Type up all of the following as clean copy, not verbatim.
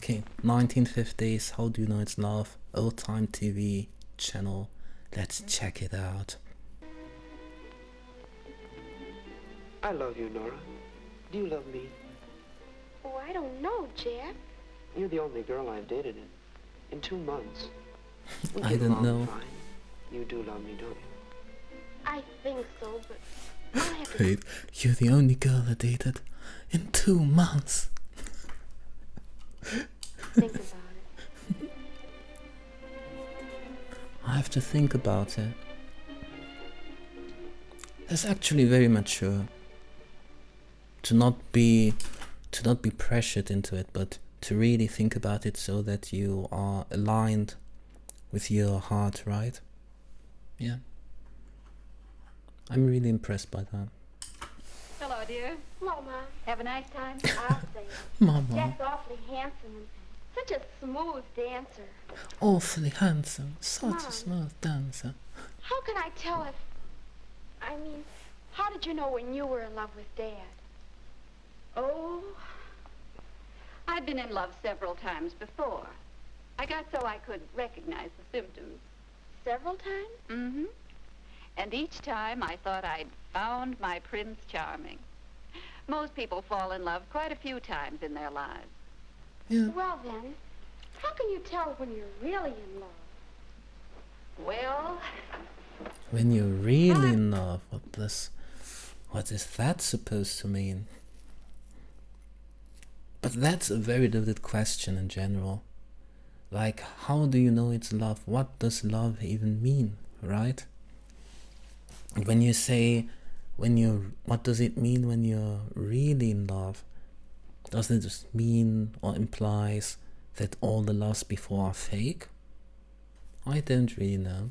Okay, 1950s, how do you know it's love? Old time TV channel. Let's check it out. I love you, Nora. Do you love me? Oh, I don't know, Jack. You're the only girl I've dated in 2 months. We I get don't along know. fine. You do love me, don't you? I think so, but I'll have to Wait, you're the only girl I dated in 2 months. think about it. I have to think about it. That's actually very mature. To not be pressured into it, but to really think about it so that you are aligned with your heart, right? Yeah. I'm really impressed by that. Hello, dear. Hello, Mom. Have a nice time? I'll say. Mama, Jack's awfully handsome and such a smooth dancer. awfully handsome, such Mom. a smooth dancer. How can I tell if... I mean, how did you know when you were in love with Dad? Oh, I've been in love several times before. I got so I could recognize the symptoms. Several times? Mm-hmm. And each time I thought I'd found my Prince Charming. Most people fall in love quite a few times in their lives. Yeah. Well, then, how can you tell when you're really in love? Well, When you're really in love, what is that supposed to mean? But that's a very loaded question in general. Like, how do you know it's love? What does love even mean, right? When you say, what does it mean when you're really in love? Does it just mean or implies that all the loves before are fake? I don't really know.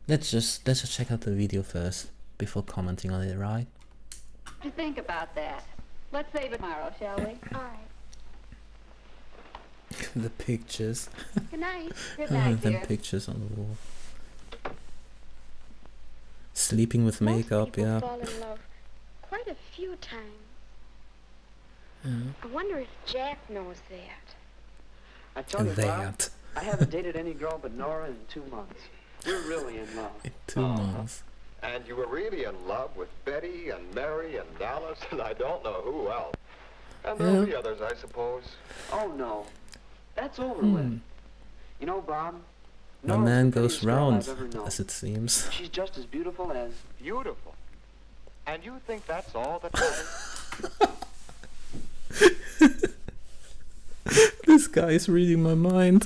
Let's just check out the video first before commenting on it, right? to think about that. Let's save it tomorrow, shall we? All right. The pictures. Good night. Good night, Them dear. pictures on the wall. Sleeping with Most makeup, people yeah. fall in love quite a few times. Yeah. I wonder if Jack knows that. I tell you, Bob, That. I haven't dated any girl but Nora in 2 months. We're really in love. In 2 months. And you were really in love with Betty and Mary and Dallas and I don't know who else. And there'll be others, I suppose. Oh, no. That's over with. You know, Bob, My Nora's man the goes prettiest girl round, I've ever known. as it seems. She's just as beautiful as... Beautiful. And you think that's all that matters? This guy is reading my mind.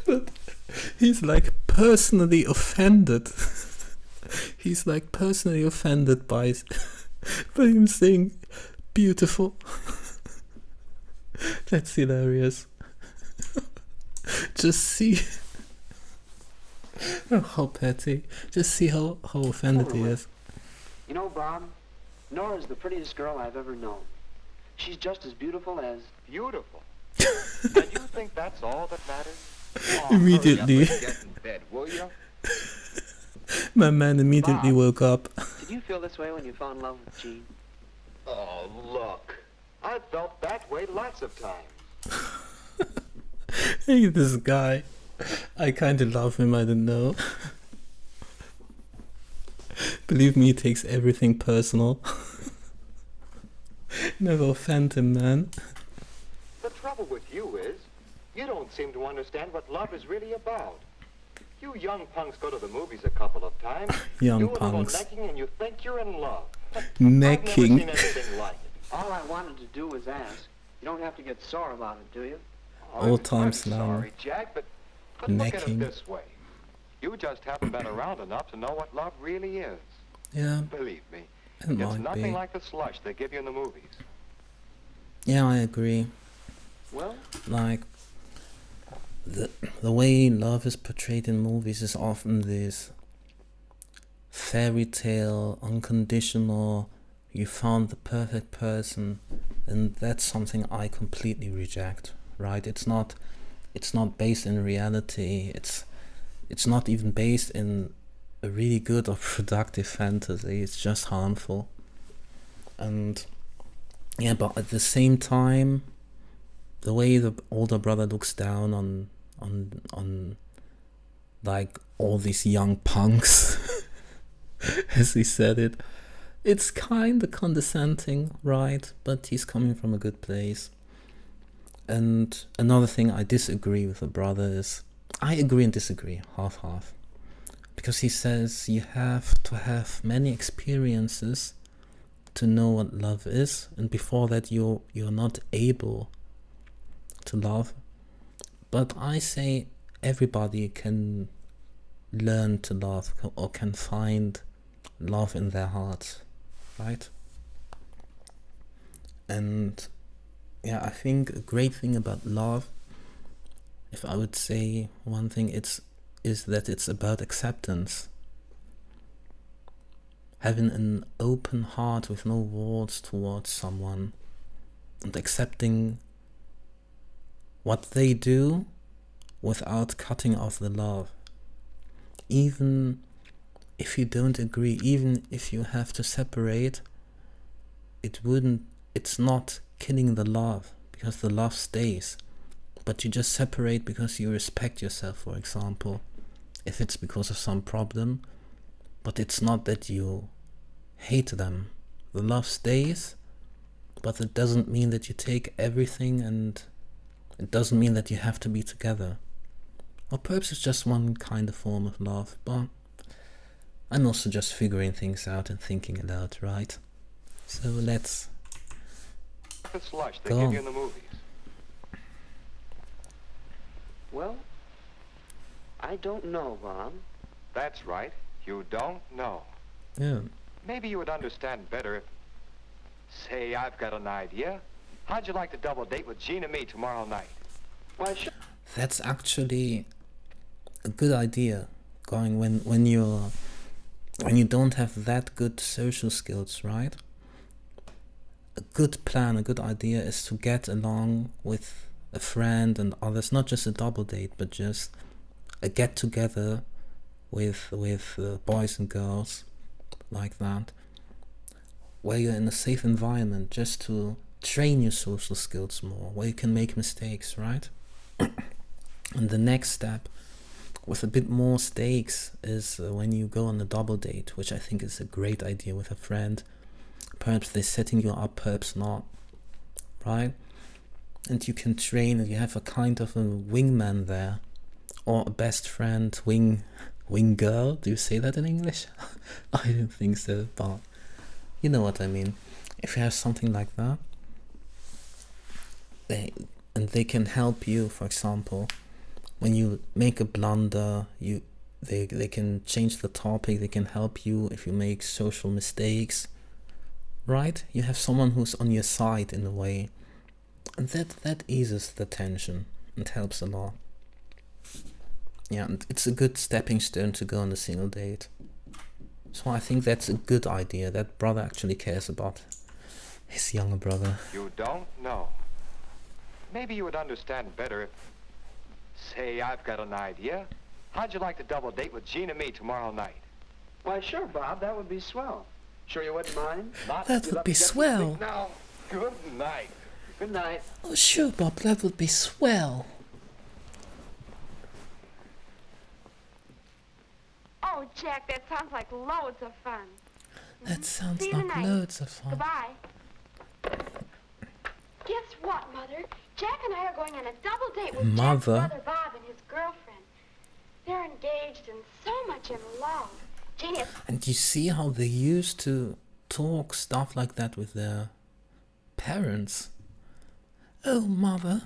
But he's like personally offended. He's like personally offended by him saying beautiful. That's hilarious. Just see how petty. Just see how offended he is. You know, Bob, Nora's the prettiest girl I've ever known. She's just as beautiful as... Beautiful. And you think that's all that matters? Oh, Immediately. hurry up and get in bed, will you? My man immediately Bob. woke up. Did you feel this way when you fell in love with Jean? Oh, look. I've felt that way lots of times. Hey, this guy. I kinda love him, I don't know. Believe me, he takes everything personal. Never offend him, man. The trouble with you is, you don't seem to understand what love is really about. You young punks go to the movies a couple of times, Young do a little punks. necking, and you think you're in love. Necking. I've never seen anything like it. All I wanted to do was ask. You don't have to get sore about it, do you? Old time I'm slang. sorry, Jack, but look at Necking. it this way. You just haven't been around enough to know what love really is. Yeah, Believe me, it it's might nothing be. like the slush they give you in the movies. Yeah, I agree. Well, Like, the way love is portrayed in movies is often this fairy tale, unconditional, you found the perfect person, and that's something I completely reject, right? It's not based in reality, it's not even based in a really good or productive fantasy, it's just harmful. And Yeah, but at the same time, the way the older brother looks down on like all these young punks, as he said it, it's kind of condescending, right? But he's coming from a good place. And another thing I disagree with the brother is, I agree and disagree, half-half. Because he says you have to have many experiences to know what love is, and before that you're not able to love. But I say everybody can learn to love or can find love in their hearts, right? And yeah, I think a great thing about love, if I would say one thing, is that it's about acceptance. Having an open heart with no walls towards someone, and accepting what they do without cutting off the love. Even if you don't agree, even if you have to separate, it's not killing the love, because the love stays. But you just separate because you respect yourself, for example, if it's because of some problem. But it's not that you hate them. The love stays, but it doesn't mean that you take everything, and it doesn't mean that you have to be together. Or perhaps it's just one kind of form of love, but I'm also just figuring things out and thinking aloud, right? So let's It's lush they go give on. you in the movies. Well, I don't know, Bob. That's right. You don't know. Yeah. Maybe you would understand better if... Say, I've got an idea. How'd you like to double date with Gene and me tomorrow night? Why, sure. That's actually a good idea. Going when you don't have that good social skills, right? A good plan, a good idea is to get along with a friend and others, not just a double date, but just a get together with boys and girls, like that, where you're in a safe environment, just to train your social skills more, where you can make mistakes, right? And the next step, with a bit more stakes, is when you go on a double date, which I think is a great idea with a friend. Perhaps they're setting you up, perhaps not, right? And you can train, and you have a kind of a wingman there, or a best friend, wing girl. Do you say that in English? I don't think so, but you know what I mean. If you have something like that, they can help you. For example, when you make a blunder, they can change the topic. They can help you if you make social mistakes, right? You have someone who's on your side in a way, and that eases the tension and helps a lot. Yeah, and it's a good stepping stone to go on a single date. So I think that's a good idea. That brother actually cares about his younger brother. You don't know. Maybe you would understand better if... Say, I've got an idea. How'd you like to double date with Gene and me tomorrow night? Why, sure, Bob. That would be swell. Sure you wouldn't mind? Not That you would love be to get to swell. sleep now. Good night. Good night. Oh sure, Bob, that would be swell. Oh, Jack, that sounds like loads of fun. That sounds See you like tonight. loads of fun. Goodbye. Guess what, Mother? Jack and I are going on a double date with Mother? Jack's brother Bob and his girlfriend. They're engaged and so much in love. Janie, And you see how they used to talk stuff like that with their parents. Oh, Mother,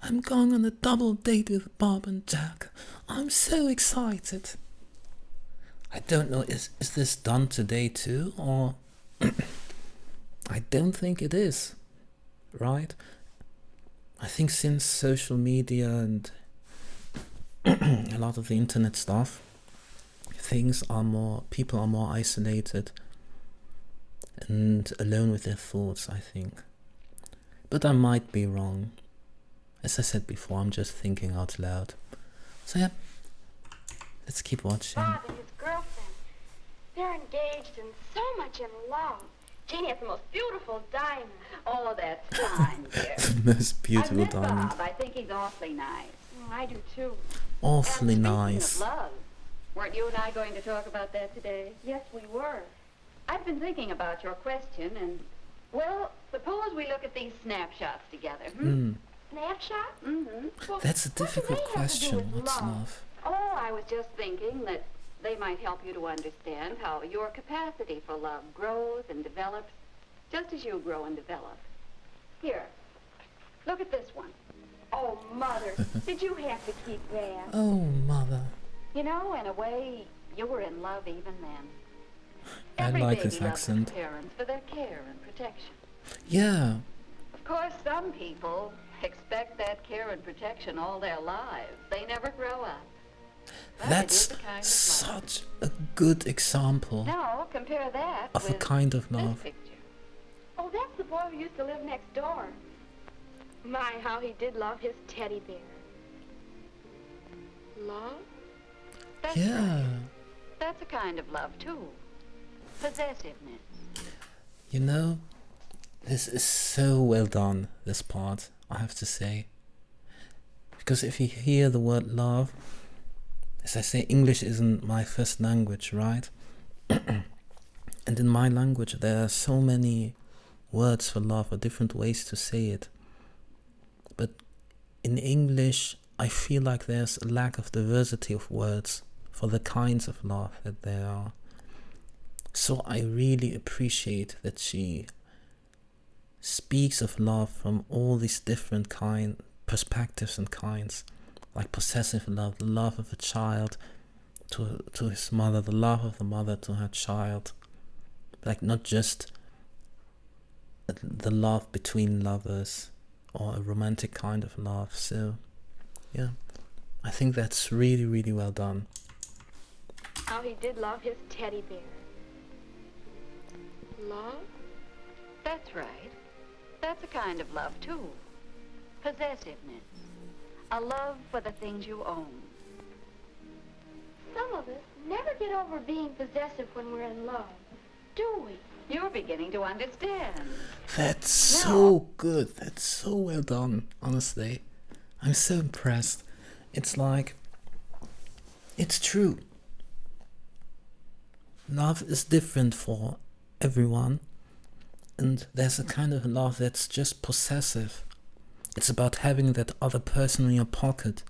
I'm going on a double date with Bob and Jack. I'm so excited. I don't know, is this done today too, or... I don't think it is, right? I think since social media and a lot of the internet stuff, people are more isolated and alone with their thoughts, I think. But I might be wrong. As I said before, I'm just thinking out loud. So yeah, let's keep watching. Bob and his girlfriend. They're engaged and so much in love. Jeannie has the most beautiful diamond. Oh, that's fine, dear. The most I've beautiful met diamond. Bob. I think he's awfully nice. Oh, I do too. Awfully And nice. speaking of love, weren't you and I going to talk about that today? Yes, we were. I've been thinking about your question, and, well, suppose we look at these snapshots together. Snapshot? Mm-hmm. Well, That's a what do difficult they have to do question. with What's love? love? Oh, I was just thinking that they might help you to understand how your capacity for love grows and develops just as you grow and develop. Here, look at this one. Oh, Mother, did you have to keep that? Oh, mother. You know, in a way, you were in love even then. I Every like baby his loves accent. its parents for their care and protection. Yeah, Of course, some people expect that care and protection all their lives. They never grow up. But it that's is a kind of love. such a good example Now, compare that of a with kind of this love. picture. Oh, that's the boy who used to live next door. My, how he did love his teddy bear. Love? That's Yeah. right. That's a kind of love, too. Possessiveness. You know, this is so well done, this part, I have to say. Because if you hear the word love, as I say, English isn't my first language, right? And in my language, there are so many words for love, or different ways to say it. But in English, I feel like there's a lack of diversity of words for the kinds of love that there are. So I really appreciate that she speaks of love from all these different perspectives and kinds, like possessive love, the love of a child to his mother, the love of the mother to her child, like not just the love between lovers or a romantic kind of love. So yeah, I think that's really, really well done. How he did love his teddy bear. Love? That's right. That's a kind of love, too. Possessiveness. A love for the things you own. Some of us never get over being possessive when we're in love, do we? You're beginning to understand. That's so good. That's so well done, honestly. I'm so impressed. It's like, it's true. Love is different for everyone. And there's a kind of love that's just possessive. It's about having that other person in your pocket.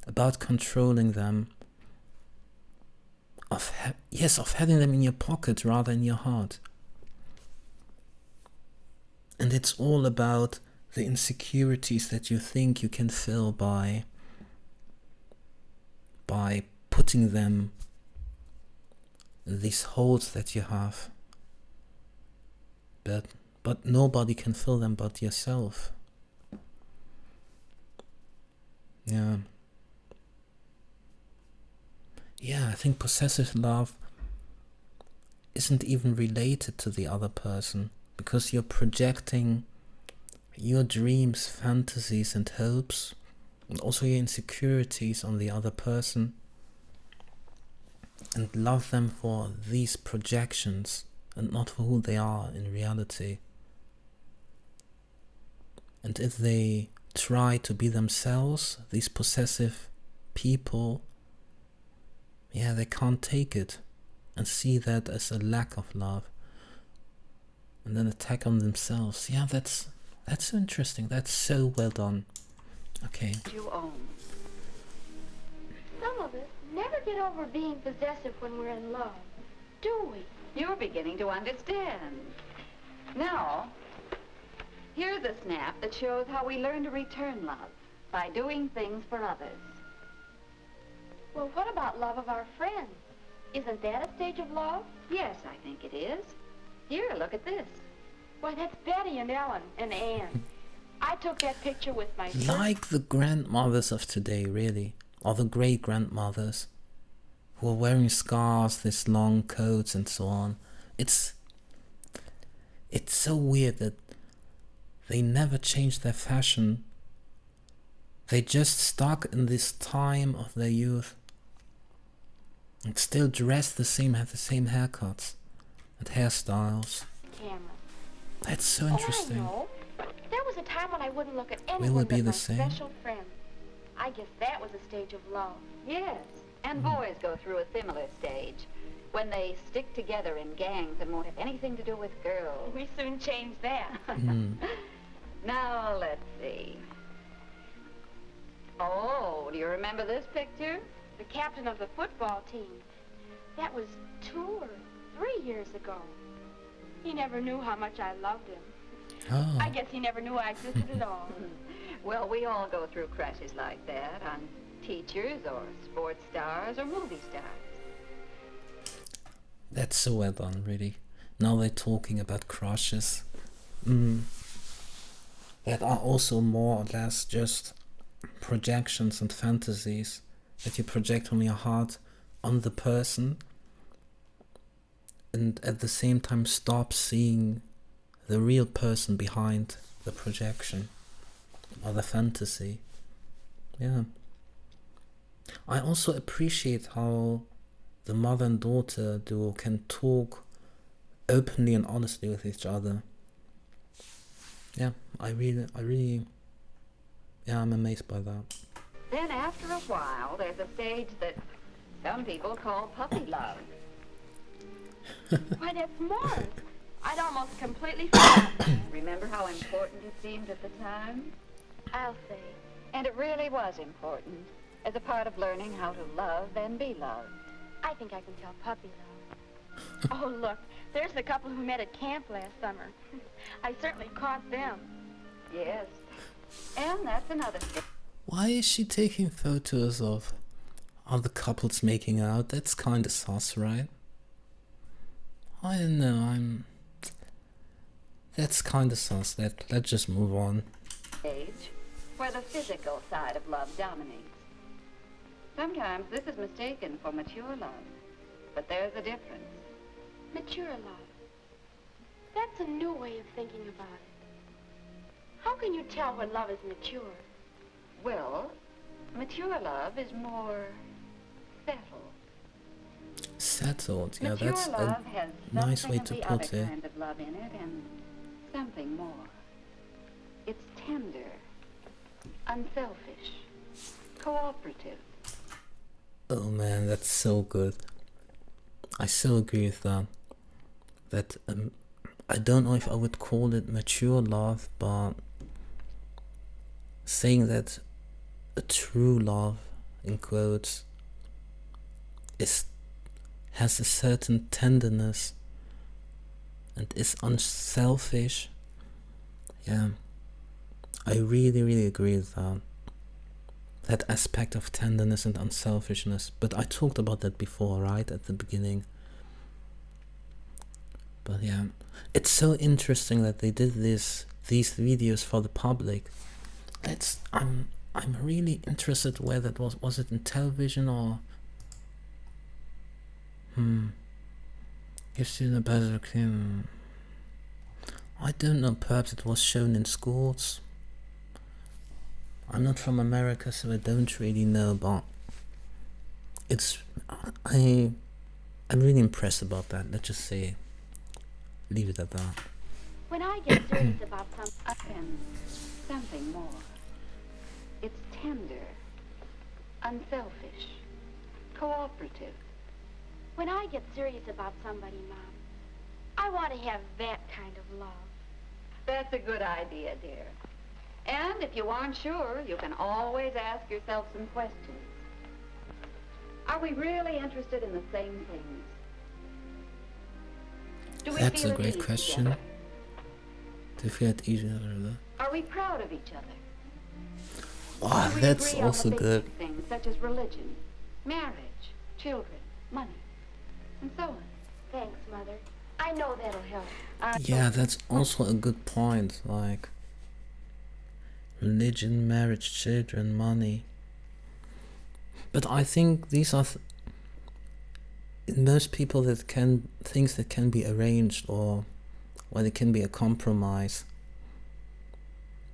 About controlling them. Of having them in your pocket rather in your heart. And it's all about the insecurities that you think you can fill by putting them in these holes that you have. But nobody can fill them but yourself. Yeah. Yeah, I think possessive love isn't even related to the other person, because you're projecting your dreams, fantasies and hopes, and also your insecurities on the other person, and love them for these projections and not for who they are in reality. And if they try to be themselves, these possessive people, yeah, they can't take it and see that as a lack of love and then attack on themselves. Yeah, that's so interesting. That's so well done. Okay. You own. Some of us never get over being possessive when we're in love, do we? You're beginning to understand. Now, here's a snap that shows how we learn to return love by doing things for others. Well, what about love of our friends? Isn't that a stage of love? Yes, I think it is. Here, look at this. Why, that's Betty and Ellen and Anne. I took that picture with my Like the grandmothers of today, really, or the great-grandmothers, who are wearing scarves, these long coats and so on. It's so weird that they never changed their fashion. They just stuck in this time of their youth and still dress the same, have the same haircuts and hairstyles. camera. That's so Oh, I interesting. know. There was a time when I wouldn't look at Will anyone it be but the my same? special friend. I guess that was a stage of love. Yes, and boys go through a similar stage when they stick together in gangs and won't have anything to do with girls. We soon changed that. Now, let's see. Oh, do you remember this picture? The captain of the football team. That was 2 or 3 years ago. He never knew how much I loved him. Oh. I guess he never knew I existed at all. Well, we all go through crushes like that on teachers or sports stars or movie stars. That's so well done, really. Now they're talking about crushes. That are also more or less just projections and fantasies that you project from your heart on the person, and at the same time stop seeing the real person behind the projection or the fantasy. Yeah. I also appreciate how the mother and daughter duo can talk openly and honestly with each other. Yeah, I really, yeah, I'm amazed by that. Then after a while, there's a stage that some people call puppy love. Why, that's Morris. I'd almost completely forgotten. Remember how important it seemed at the time? I'll say. And it really was important as a part of learning how to love and be loved. I think I can tell puppy love. Oh, look, there's the couple who met at camp last summer. I certainly caught them. Yes. And that's another stage. Why is she taking photos of other couples making out? That's kind of sus, right? I don't know, that's kind of sus. Let's just move on. Stage where the physical side of love dominates. Sometimes this is mistaken for mature love, but there's a difference. Mature love. That's a new way of thinking about it. How can you tell when love is mature? Well, mature love is more settled. Settled, yeah, Mature that's a love has nice way something to of the put other it. kind of love in it and something more. It's tender, unselfish, cooperative. Oh man, that's so good. I so agree with that. That I don't know if I would call it mature love, but saying that a true love, in quotes, has a certain tenderness and is unselfish. Yeah, I really agree with that. That aspect of tenderness and unselfishness. But I talked about that before, right, at the beginning. But yeah, it's so interesting that they did these videos for the public. I'm really interested where that was. Was it in television or? You've seen a better clean. I don't know. Perhaps it was shown in schools. I'm not from America, so I don't really know, but I'm really impressed about that. Let's just say, leave it at that. When I get serious about something, And something more. It's tender, unselfish, cooperative. when I get serious about somebody, Mom, I want to have that kind of love. That's a good idea, dear. And if you aren't sure, you can always ask yourself some questions. Are we really interested in the same things? Do we That's feel a at great ease question. together? Do you feel at each other? Are we proud of each other? Wow, Do we that's agree on also the good. basic things such as religion, marriage, children, money, and so on? Thanks, Mother. I know that'll help. Yeah, that's also a good point. Like religion, marriage, children, money. But I think these are in most people things that can be arranged, or where there can be a compromise.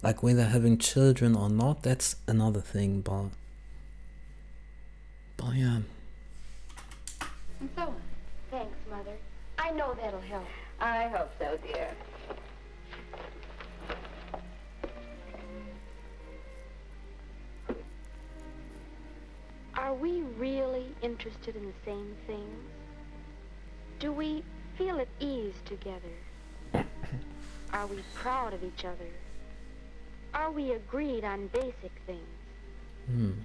Like whether having children or not, that's another thing. But yeah. And so on. Thanks, Mother. I know that'll help. I hope so, dear. Are we really interested in the same things? Do we feel at ease together? Are we proud of each other? Are we agreed on basic things?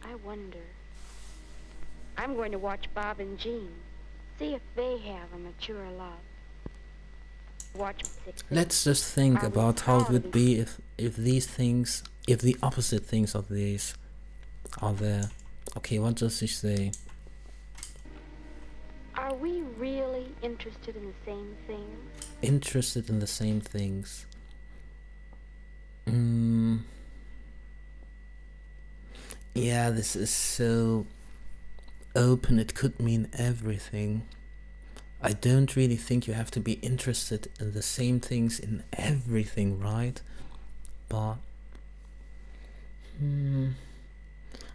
I wonder. I'm going to watch Bob and Jean, see if they have a mature love. Watch basic things. Let's just think Are we about how it proud would of be if these things, if the opposite things of these are there. Okay, what does she say? Are we really interested in the same things? Interested in the same things. Yeah, this is so open, it could mean everything. I don't really think you have to be interested in the same things in everything, right? But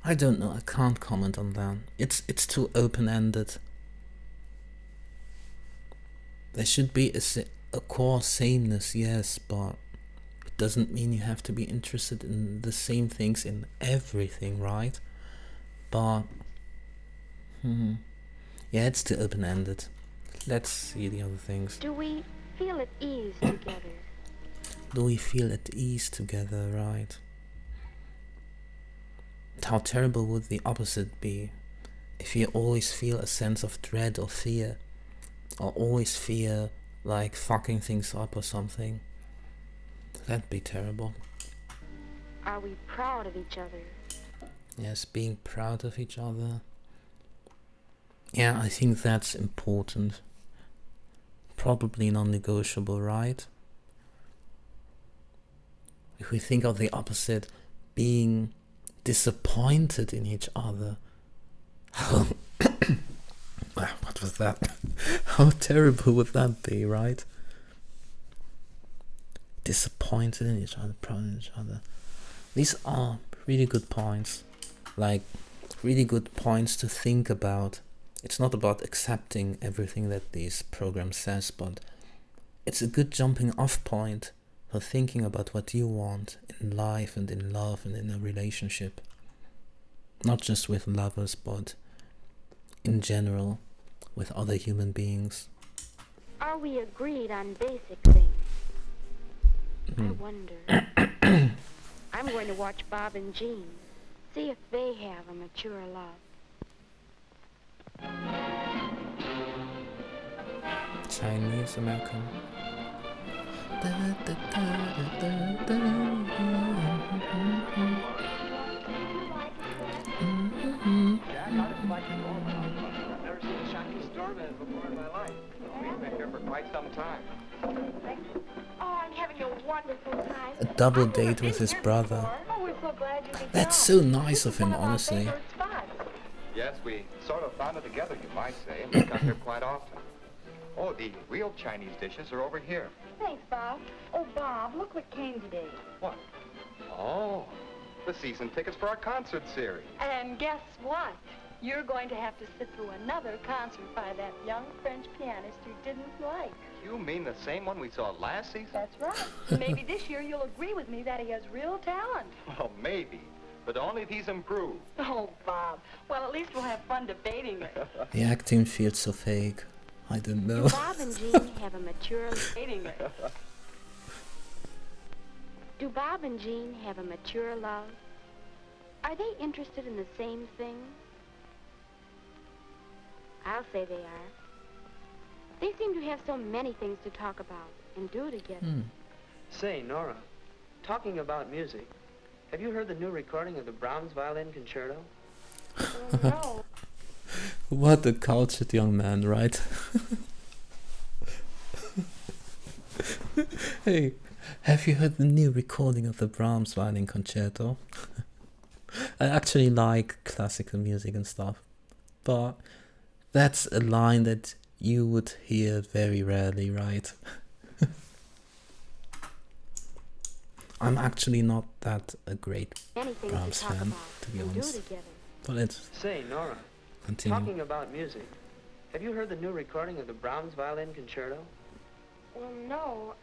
I don't know, I can't comment on that. It's too open-ended. There should be a core sameness, yes, but it doesn't mean you have to be interested in the same things in everything, right? But yeah, it's too open-ended. Let's see the other things. Do we feel at ease together? Do we feel at ease together, right? How terrible would the opposite be? If you always feel a sense of dread or fear, or always fear like fucking things up or something. That'd be terrible. Are we proud of each other? Yes, being proud of each other. Yeah, I think that's important. Probably non-negotiable, right? If we think of the opposite, being disappointed in each other. How what was that? How terrible would that be, right? Disappointed in each other, proud of each other. These are really good points. Like, really good points to think about. It's not about accepting everything that this program says, but it's a good jumping off point for thinking about what you want in life and in love and in a relationship. Not just with lovers, but in general, with other human beings. Are we agreed on basic things? I wonder. I'm going to watch Bob and Jean, see if they have a mature love. Chinese American. I've never seen a Chinese doorman before in my life. We've been here for quite some time. Oh, I'm having a wonderful time. A double date with his brother. Oh, we're so glad you could That's come. so nice of This is him, one our honestly. favorite spots. Yes, we sort of found it together, you might say. We come here quite often. Oh, the real Chinese dishes are over here. Thanks, Bob. Oh, Bob, look what came today. What? Oh, the season tickets for our concert series. And guess what? You're going to have to sit through another concert by that young French pianist you didn't like. You mean the same one we saw last season? That's right. Maybe this year you'll agree with me that he has real talent. Well, maybe. But only if he's improved. Oh, Bob. Well, at least we'll have fun debating it. The acting feels so fake. I don't know. Do Bob and Jean have a mature Debating it. Do Bob and Jean have a mature love? Are they interested in the same things? I'll say they are. They seem to have so many things to talk about and do together. Say, Nora, talking about music, have you heard the new recording of the Brahms Violin Concerto? No. What a cultured young man, right? Hey, have you heard the new recording of the Brahms Violin Concerto? I actually like classical music and stuff, but that's a line that you would hear very rarely, right? I'm actually not that a great Anything Brahms to talk fan, about to be and honest. do together. But let's Say, Nora, continue. talking about music, have you heard the new recording of the Brahms Violin Concerto? Well, no,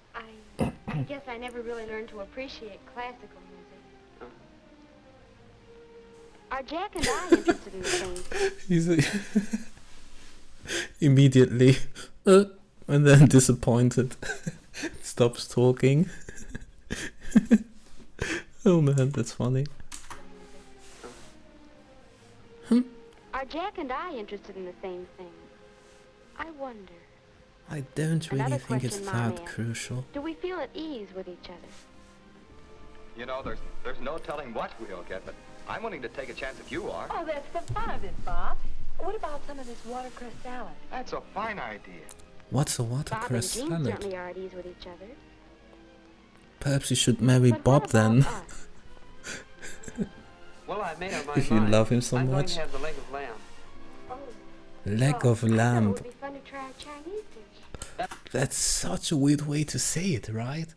I guess I never really learned to appreciate classical music. Are Jack and I interested in the same thing? He's immediately and then disappointed. Stops talking. Oh man, that's funny. Are Jack and I interested in the same thing? I wonder. I don't really Another think it's question Mom that asked. crucial. Do we feel at ease with each other? You know, there's no telling what we'll get, but I'm willing to take a chance if you are. Oh, that's the fun of it, Bob. What about some of this watercress salad? That's a fine idea. What's a Bob and watercress Jean salad? certainly are at ease with each other. Perhaps you should marry But Bob what then. about us? Well, I've made up my If you mind. love him so I'm going much. to have the leg of lamb. Oh, Leg well, of I thought lamb. it would be fun to try a Chinese dish. That's such a weird way to say it, right?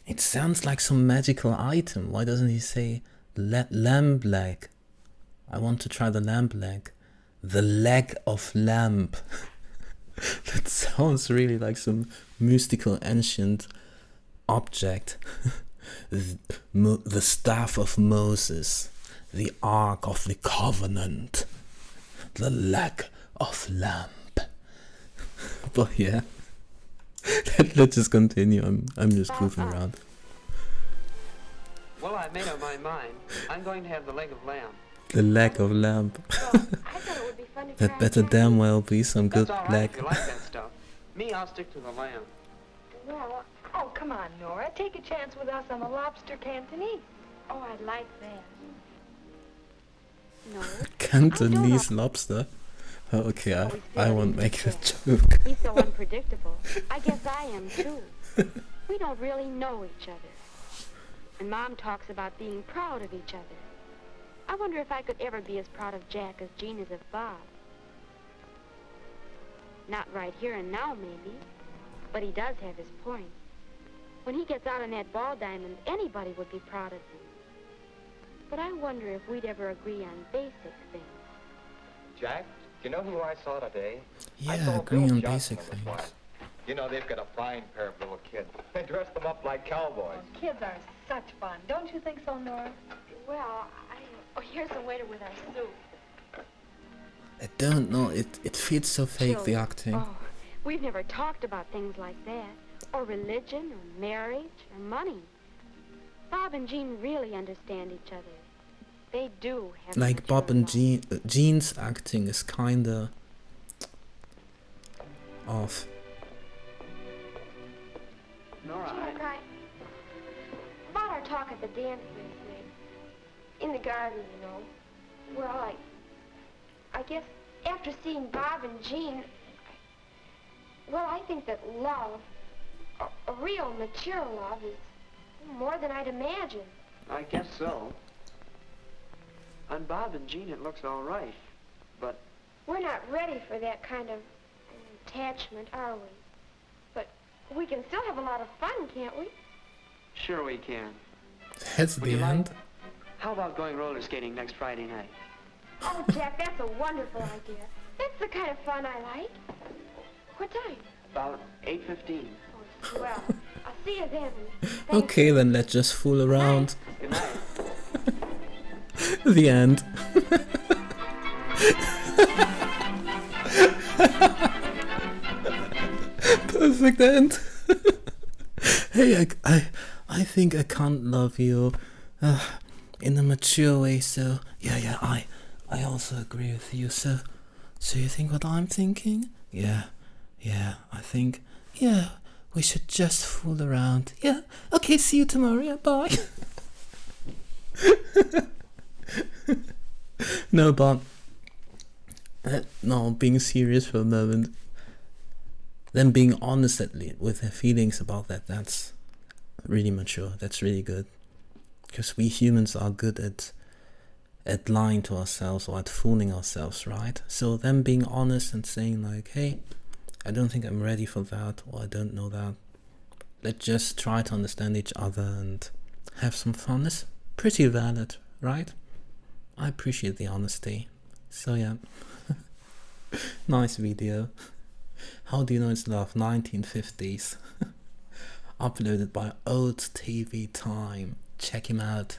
It sounds like some magical item. Why doesn't he say lamb leg? I want to try the lamb leg. The leg of lamb. That sounds really like some mystical ancient object. The staff of Moses. The ark of the covenant. The leg of lamb. But yeah. Let's just continue. I'm just goofing around. Well, I've made up my mind. I'm going to have the leg of lamb. The leg of lamb. Well, I thought it would be fun to try That better a damn Chinese. well be some good That's all right leg. if you like that stuff. Me, I'll stick to the lamb. Well, Oh, come on, Nora. Take a chance with us on the lobster cantonese. oh, I'd like that. No. Cantonese lobster. Oh, okay, Always I feel won't easy make a to joke. He's so unpredictable. I guess I am too. We don't really know each other. And Mom talks about being proud of each other. I wonder if I could ever be as proud of Jack as Jean is of Bob. Not right here and now, maybe. But he does have his point. When he gets out on that ball diamond, anybody would be proud of him. But I wonder if we'd ever agree on basic things. Jack, do you know who I saw today? I Yeah, saw agree Bill on Johnson basic on the things. flat. You know, they've got a fine pair of little kids. They dress them up like cowboys. Oh, kids are such fun. Don't you think so, Nora? Well, oh, here's the waiter with our soup. I don't know, it feels so fake, the Children. acting. Oh, we've never talked about things like that. Or religion, or marriage, or money. Bob and Jean really understand each other. They do have a Like mature Bob and love. Jean's acting is kinda off. Nora, Jack, about our talk at the dance last night. In the garden, you know. Well, I guess after seeing Bob and Jean, well, I think that love, a real mature love, is more than I'd imagined. I guess so. On Bob and Jean, it looks all right. But We're not ready for that kind of attachment, are we? But we can still have a lot of fun, can't we? sure we can. That's Would the you like- end. How about going roller skating next Friday night? Oh, Jack, that's a wonderful idea. That's the kind of fun I like. What time? About 8:15. Oh, well, I'll see you then. Thanks. Okay, then let's just fool around. Good night. The end. Perfect end. Hey, I think I can't love you in a mature way, so yeah, I also agree with you. So you think what I'm thinking? Yeah, I think, yeah, we should just fool around. Yeah, okay, see you tomorrow, yeah, bye. No, but no, being serious for a moment, then being honest with her feelings about that's really mature. That's really good, because we humans are good at lying to ourselves or at fooling ourselves, right? So them being honest and saying like, hey, I don't think I'm ready for that, or I don't know that. Let's just try to understand each other and have some fun. It's pretty valid, right? I appreciate the honesty. So yeah, nice video. How Do You Know It's Love, 1950s. Uploaded by Old TV Time. Check him out.